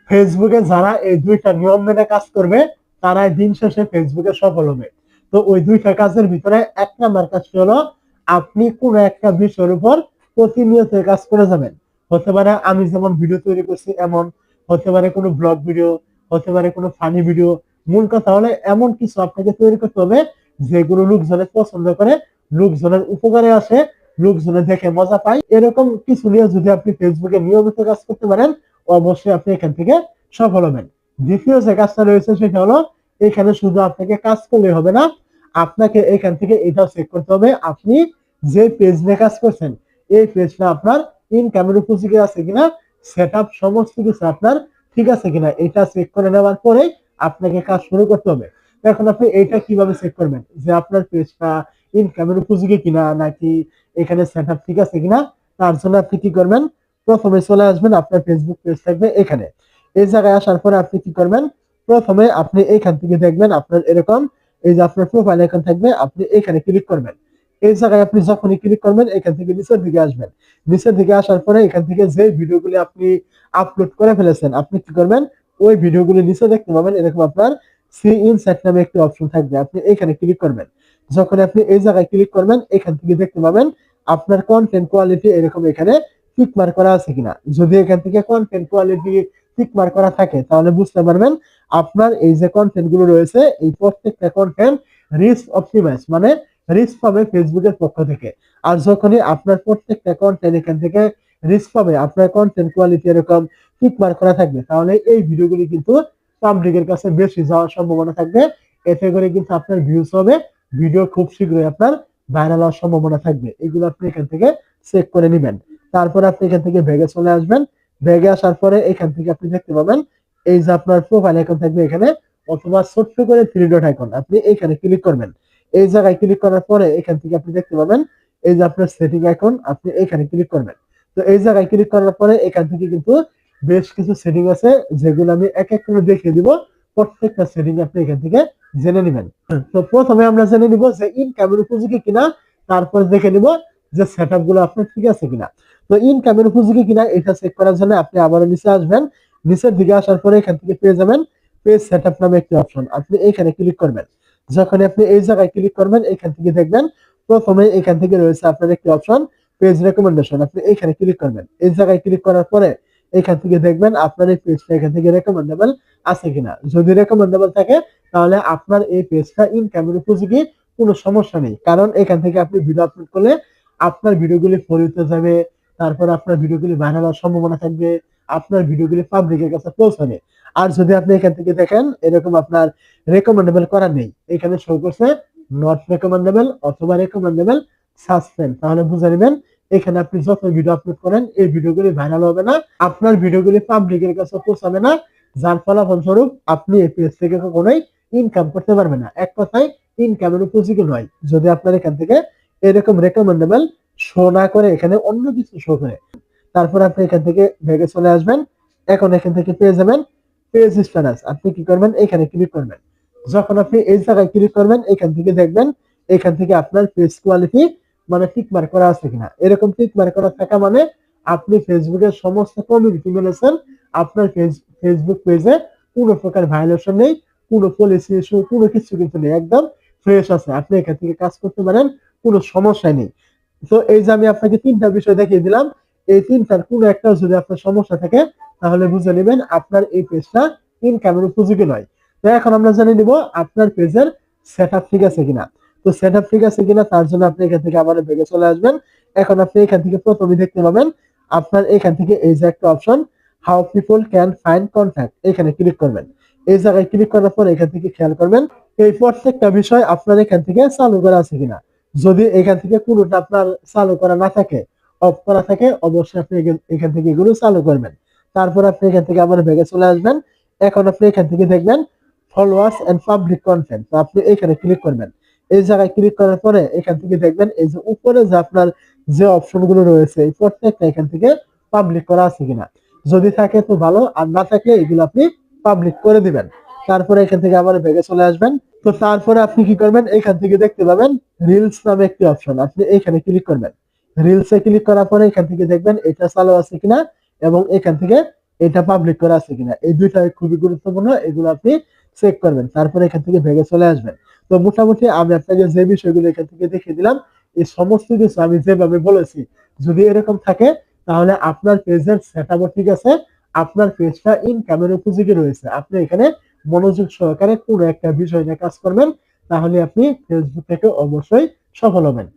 ফেসবুকে যারা এই দুইটা নিয়ম মেনে কাজ করবে তারাই দিন শেষে ফেসবুকে সফল হবে। তো ওই দুইটা কাজের ভিতরে এক নাম্বার কাজটি হলো আপনি কোন একটা বিষয়ের উপর প্রতিনিয়ত কাজ করে যাবেন। হতে পারে আমি যেমন ভিডিও তৈরি করছি এমন, হতে পারে কোনো ব্লগ ভিডিও, হতে পারে কোনো ফানি ভিডিও। মূল কথা হলে এমন কিছু আপনাকে তৈরি করতে হবে যেগুলো লোকজনের পছন্দ করে, লোকজনের উপকারে আসে, লোকজনের দেখে মজা পায়। এরকম কিছু নিয়ে যদি আপনি ফেসবুকে নিয়মিত কাজ করতে পারেন অবশ্যই আপনি এখান থেকে সফল হবেন। দ্বিতীয় যে কাজটা রয়েছে সেটা হলো এখানে শুধু আপনাকে কাজ করলে হবে না, আপনাকে এখান থেকে এটাও চেক করতে হবে আপনি যে পেজ নিয়ে কাজ করছেন এই পেজটা আপনার ইনকামের উপযোগী আছে কিনা, সেট আপ সমস্ত কিছু আপনার ঠিক আছে কিনা এটা চেক করে নেওয়ার পরে আপনাকে কাজ শুরু করতে হবে। এখন আপনি এটা কিভাবে চেক করবেন যে আপনার পেজটা ইনকামের উপযোগী কিনা নাকি এখানে সেট আপ ঠিক আছে কিনা? তার জন্য আপনি কি করবেন, প্রথমে চলে আসবেন আপনার ফেসবুক পেজ থাকবে এখানে। এই জায়গায় আসার পরে আপনি কি করবেন, প্রথমে আপনি এইখান থেকে দেখবেন আপনার এরকম এই যে আপনার প্রোফাইল আইকন থাকবে, আপনি এখানে ক্লিক করবেন। এই জায়গায় আপনি যখনই ক্লিক করবেন এখান থেকে নিচের দিকে আসবেন। নিচের দিকে আসার পরে এখান থেকে যে ভিডিওগুলি আপনি আপলোড করে ফেলেছেন আপনি কি করবেন, ওই ভিডিওগুলি নিচে দেখতে পাবেন এরকম আপনার সি ইনসাইট নামে একটি অপশন থাকবে, আপনি এখানে ক্লিক করবেন। যখন আপনি এই জায়গায় ক্লিক করবেন এখান থেকে দেখতে পাবেন আপনার কন্টেন্ট কোয়ালিটি এরকম এখানে টিক মার্ক করা আছে কিনা। যদি এখান থেকে কন্টেন্ট কোয়ালিটি টিক মার্ক করা থাকে তাহলে বুঝতে পারবেন আপনার এই যে কন্টেন্ট গুলো রয়েছে এই প্রত্যেকটা কন্টেন্ট রিচ অপটিমাইজ, মানে রিচ পাবে ফেসবুকের পক্ষ থেকে। আর যখনই আপনার প্রত্যেকটা কন্টেন্ট এখান থেকে রিচ পাবে, আপনার কন্টেন্ট কোয়ালিটি এরকম টিক মার্ক করা থাকবে, তাহলে এই ভিডিওগুলি কিন্তু পাবলিকের কাছে বেশি যাওয়ার সম্ভাবনা থাকবে। এতে করে কিন্তু আপনার ভিউজ হবে, ভিডিও খুব শীঘ্রই আপনার ভাইরাল হওয়ার সম্ভাবনা থাকবে। এগুলো আপনি এখান থেকে চেক করে নেবেন। তারপর আপনি এখান থেকে ভেগে চলে আসবেন। ভেগে আসার পরে এখান থেকে আপনি দেখতে পাবেন এই যে আপনার প্রোফাইল আইকন থাকবে এখানে, অথবা ছোট্ট করে থ্রি ডট আইকন, আপনি এখানে ক্লিক করবেন। এই জায়গায় ক্লিক করার পরে এখান থেকে আপনি দেখতে পাবেন এই যে আপনার সেটিং আইকন, আপনি এখানে ক্লিক করবেন। তো এই জায়গায় ক্লিক করার পরে এখান থেকে কিন্তু বেশ কিছু সেটিং আছে যেগুলো আমি এক এক করে দেখিয়ে দিব। প্রত্যেকটা সেটিং আপনি এখান থেকে জেনে নেবেন। তো প্রথমে আমরা জেনে নিব যে ইনকামের উপযোগী কিনা, তারপর দেখে নিব যে সেটআপ গুলো আপনার ঠিক আছে কিনা। তো ইনকামের উপযোগী কিনা এটা চেক করার জন্য আপনি আবারও নিচে আসবেন। নিচের দিকে আসার পরে এখান থেকে পেয়ে যাবেন পেজ সেটআপ নামে একটি অপশন, আপনি এখানে ক্লিক করবেন। যখন আপনি এই জায়গায় ক্লিক করবেন এখান থেকে দেখবেন প্রথমে এখান থেকে রয়েছে আপনার একটি অপশন পেজ রেকমেন্ডেশন, আপনি এখানে ক্লিক করবেন। এই জায়গায় ক্লিক করার পরে এখান থেকে দেখবেন আপনার এই পেজটা এখান থেকে রেকমেন্ডেবল আছে কিনা। যদি রেকমেন্ডেবল থাকে তাহলে আপনার এই পেজটা ইনকামের উপযোগী, কোনো সমস্যা নেই। কারণ এখান থেকে আপনি ভিডিও আপলোড করলে আপনার ভিডিওগুলি ফরিতে যাবে, তারপর আপনার ভিডিওগুলি ভাইরাল হওয়ার সম্ভাবনা থাকবে, আপনার ভিডিওগুলি পাবলিকের কাছে পৌঁছাবে। আর যদি আপনি এখান থেকে দেখেন এরকম আপনার রেকমেন্ডেবল করা নেই, এখানে শো করছে নট রেকমেন্ডেবল অথবা রেকমেন্ডেবল সাসপেন্ড, তাহলে বুঝে নেবেন এখানে আপনি যত ভিডিও আপলোড করেন এই ভিডিওগুলি ভাইরাল হবে না, আপনার ভিডিওগুলি পাবলিকের কাছে পৌঁছাবে না, যার ফলাফলস্বরূপ আপনি এই পেজ থেকে কখনোই ইনকাম করতে পারবেন না। এক কথায় ইনকামের উপযোগী নয় যদি আপনার এখান থেকে এরকম রেকমেন্ডেবল শো না করে এখানে অন্য কিছু শো করে। তারপর আপনি এখান থেকে ভেগে চলে আসবেন। এখন এখান থেকে পেয়ে যাবেন পেজ স্ট্যাটাস, আপনি কি করবেন এখানে ক্লিক করবেন। যখন আপনি এই জায়গায় ক্লিক করবেন এখান থেকে দেখবেন এখান থেকে আপনার পেজ কোয়ালিটি মানে টিক মার্ক করা আছে কিনা। এরকম টিক মার্ক করা থাকা মানে আপনি ফেসবুকের সমস্ত কমিউনিটি মেনেছেন, আপনার ফেসবুক পেজে কোনো প্রকার ভায়োলেশন নেই, কোনো পলিসি ইস্যু কোনো কিছু কিন্তু নেই, একদম ফ্রেশ আছে, আপনি এখান থেকে কাজ করতে পারেন, কোনো সমস্যা নেই। তো এই যে আমি আপনাকে তিনটা বিষয় দেখিয়ে দিলাম, এই তিনটার কোনো একটা যদি আপনার সমস্যা থাকে তাহলে বুঝে নেবেন আপনার এই পেজটা ইনকামের উপযোগী নয়। তো এখন আমরা জেনে নিব আপনার পেজের সেটআপ ঠিক আছে কিনা। তো সেটআপ ঠিক আছে কিনা তার জন্য আপনি এখান থেকে আবার ব্যাগে চলে আসবেন। এখন আপনি এখান থেকে প্রথমে দেখতে পাবেন আপনার এখান থেকে এই যে একটা option how people can find contact, এখানে ক্লিক করবেন। এই জায়গায় ক্লিক করার পর এখান থেকে খেয়াল করবেন এই প্রত্যেকটা বিষয় আপনার এখান থেকে চালু করা আছে কিনা। যদি এখান থেকে কোনোটা আপনার চালু করা না থাকে, অফ করা থাকে, অবশ্যই আপনি এখান থেকে এগুলো চালু করবেন। তারপর আপনি এখান থেকে আবার ব্যাগে চলে আসবেন। এখন আপনি এখান থেকে দেখবেন ফলোয়ার্স এন্ড পাবলিক কন্টেন্ট, তো আপনি এখানে ক্লিক করবেন। এই জায়গায় ক্লিক করার পরে এখান থেকে দেখবেন এই যে উপরে যে আপনার যে অপশন গুলো রয়েছে এই প্রত্যেকটা এখান থেকে পাবলিক করা আছে কিনা। যদি থাকে তো ভালো, আর না থাকে এগুলো আপনি পাবলিক করে দিবেন। তারপরে এখান থেকে আবার ব্যাগে চলে আসবেন। তো তারপরে আপনি কি করবেন এখান থেকে দেখতে পাবেন রিলস নামে একটি অপশন, আপনি এখানে ক্লিক করবেন। রিলসে ক্লিক করার পরে এখান থেকে দেখবেন এটা চালু আছে কিনা এবং এখান থেকে এটা পাবলিক করা আছে কিনা, এই দুইটা খুবই গুরুত্বপূর্ণ, এগুলো আপনি চেক করবেন, তারপরে এখান থেকে ভেগে চলে আসবেন। তো মোটামুটি আমি আপনাকে যে বিষয়গুলো এখান থেকে দেখিয়ে দিলাম, এই সমস্ত কিছু আমি যেভাবে বলেছি যদি এরকম থাকে, তাহলে আপনার পেজের সেটআপও ঠিক আছে, আপনার পেজটা ইনকামের উপযোগী রয়েছে। আপনি এখানে মনোযোগ সহকারে কোনো একটা বিষয় নিয়ে কাজ করবেন, তাহলে আপনি ফেসবুক থেকে অবশ্যই সফল হবেন।